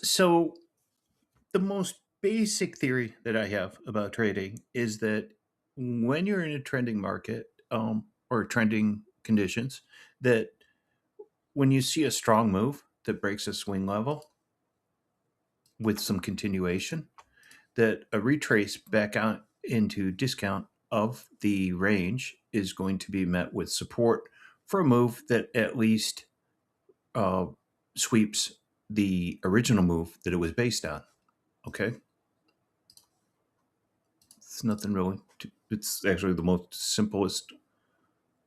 So the most basic theory that I have about trading is that when you're in a trending market, or trending conditions, that when you see a strong move that breaks a swing level with some continuation, that a retrace back out into discount of the range is going to be met with support for a move that at least uh, sweeps the original move that it was based on. Okay, it's nothing really. It's actually the most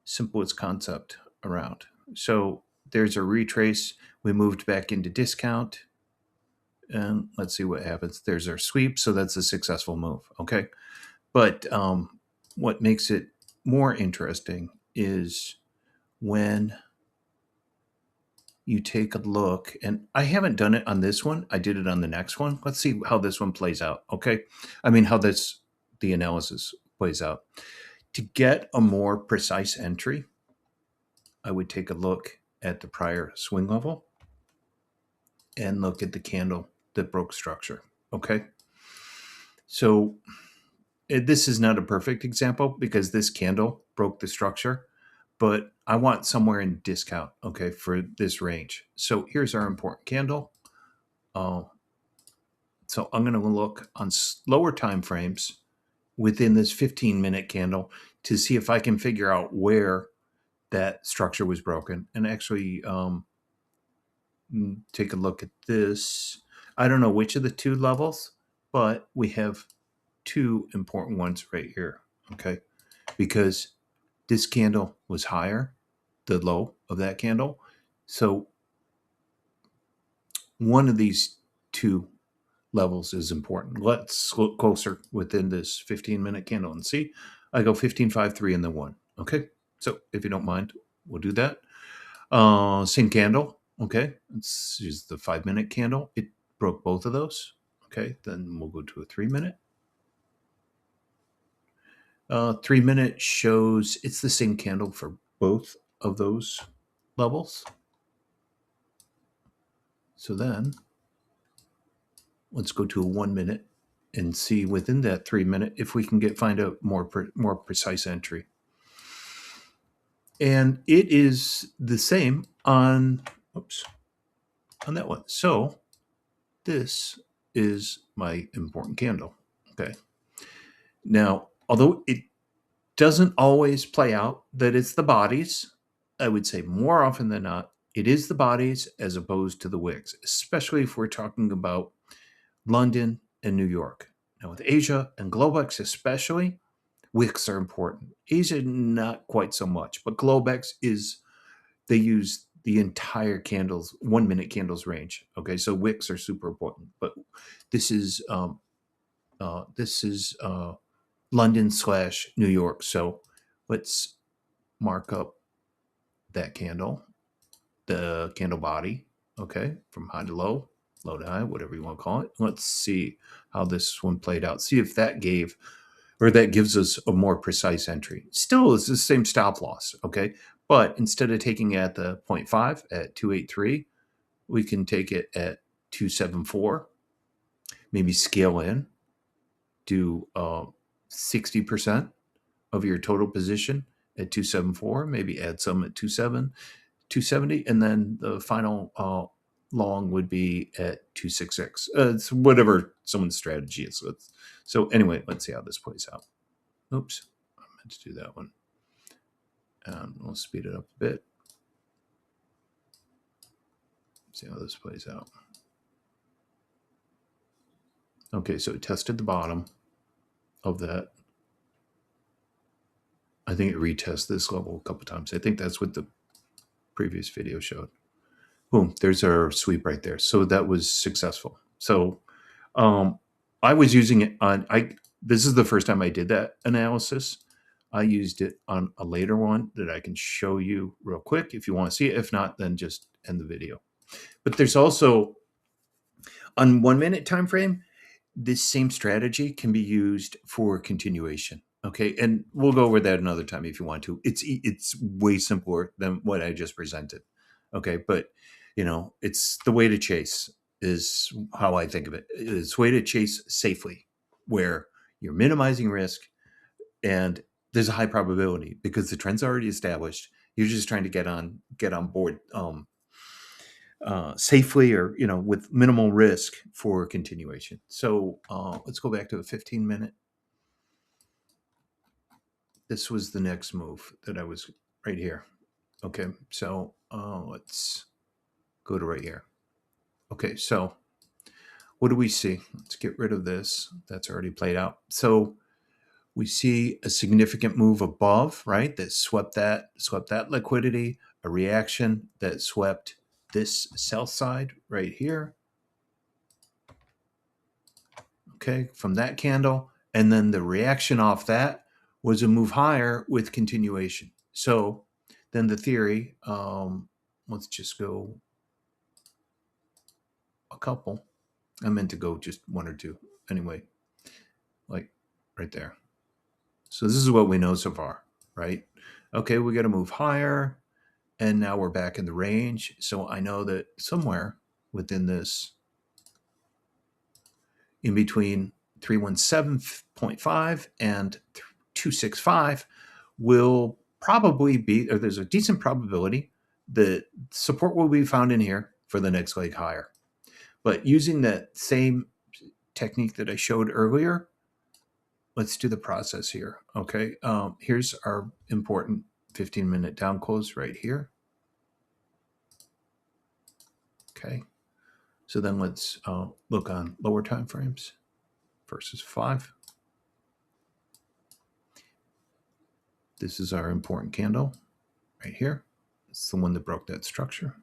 simplest concept around. So there's a retrace. We moved back into discount, and let's see what happens. There's our sweep, so that's a successful move. Okay, but what makes it more interesting is when you take a look, and I haven't done it on this one. I did it on the next one. Let's see how this one plays out. Okay, I mean how this the analysis plays out. To get a more precise entry, I would take a look at the prior swing level and look at the candle that broke structure. Okay. So this is not a perfect example because this candle broke the structure, but I want somewhere in discount, okay, for this range. So here's our important candle. Uh, so I'm going to look on slower time frames within this 15-minute candle to see if I can figure out where that structure was broken and actually take a look at this. I don't know which of the two levels, but we have two important ones right here. Okay. Because this candle was higher, the low of that candle. So one of these two levels is important. Let's look closer within this 15-minute candle and see. I go 15, 5, 3, and then 1. Okay. So if you don't mind, we'll do that. Same candle. Okay. Let's use the 5-minute candle. It broke both of those. Okay. Then we'll go to a 3-minute. 3-minute shows it's the same candle for both of those levels. So then let's go to a 1-minute and see within that 3-minute if we can find a more precise entry. And it is the same on that one. So this is my important candle. Okay. Now, although it doesn't always play out that it's the bodies, I would say more often than not, it is the bodies as opposed to the wicks, especially if we're talking about London and New York. Now, with Asia and Globex especially, wicks are important. Asia, not quite so much, but Globex is, they use the entire candles, 1-minute candles range. Okay, so wicks are super important, but this is London / New York. So let's mark up that candle, the candle body, okay, from high to low, low to high, whatever you want to call it. Let's see how this one played out. See if that gives us a more precise entry. Still, it's the same stop loss, okay? But instead of taking it at the 0.5 at 283, we can take it at 274, maybe scale in, do 60% of your total position at 274, maybe add some at 270, and then the final long would be at 266. It's whatever someone's strategy is. So anyway, let's see how this plays out. Oops, I meant to do that one. We'll speed it up a bit. See how this plays out. Okay, so it tested the bottom of that. I think it retests this level a couple times. I think that's what the previous video showed. Boom, there's our sweep right there. So that was successful. So I was using it on, this is the first time I did that analysis. I used it on a later one that I can show you real quick if you want to see it. If not, then just end the video. But there's also, on 1-minute time frame, this same strategy can be used for continuation. Okay, and we'll go over that another time if you want to. It's way simpler than what I just presented. Okay, but it's the way to chase is how I think of it. It's a way to chase safely, where you're minimizing risk and there's a high probability because the trend's already established. You're just trying to get on board safely, or with minimal risk for continuation. So let's go back to a 15-minute. This was the next move that I was right here. Okay, so let's go to right here. Okay, so what do we see? Let's get rid of this. That's already played out. So we see a significant move above, right? That swept that liquidity, a reaction that swept this sell side right here. Okay, from that candle. And then the reaction off that was a move higher with continuation. So then the theory, let's just go a couple. I meant to go just one or two. Anyway, like right there. So this is what we know so far, right? Okay, we got to move higher. And now we're back in the range. So I know that somewhere within this, in between 317.5 and 265, will probably be, or there's a decent probability that support will be found in here for the next leg higher. But using that same technique that I showed earlier, let's do the process here. Okay, here's our important 15-minute down close right here. Okay, so then let's look on lower time frames versus 5. This is our important candle right here. It's the one that broke that structure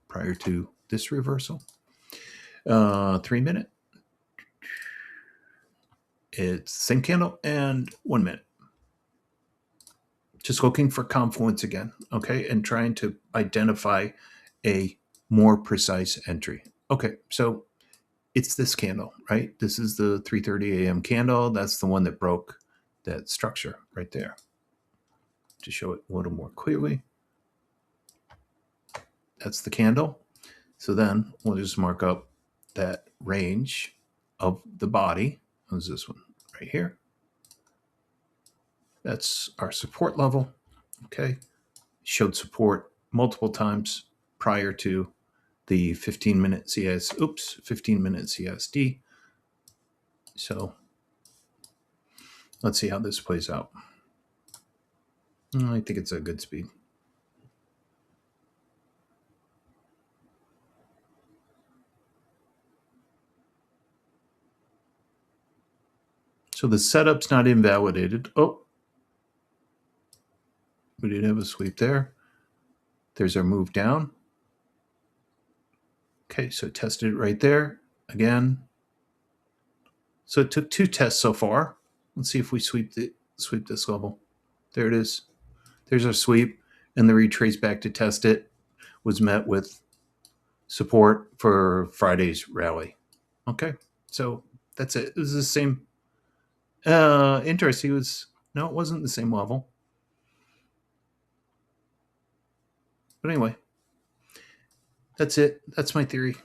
prior to this reversal. 3-minute. It's the same candle, and 1 minute. Just looking for confluence again, okay, and trying to identify a more precise entry. Okay, so it's this candle, right? This is the 3:30 a.m. candle. That's the one that broke that structure right there. To show it a little more clearly, that's the candle. So then we'll just mark up that range of the body. What's this one right here? That's our support level. Okay, showed support multiple times prior to the 15-minute CSD. So let's see how this plays out. I think it's a good speed. So the setup's not invalidated. Oh, we did have a sweep there. There's our move down. Okay, so tested it right there again. So it took 2 tests so far. Let's see if we sweep this level. There it is. There's our sweep, and the retrace back to test it was met with support for Friday's rally. Okay, so that's it. It was the same. Interesting. It wasn't the same level. But anyway, that's it. That's my theory.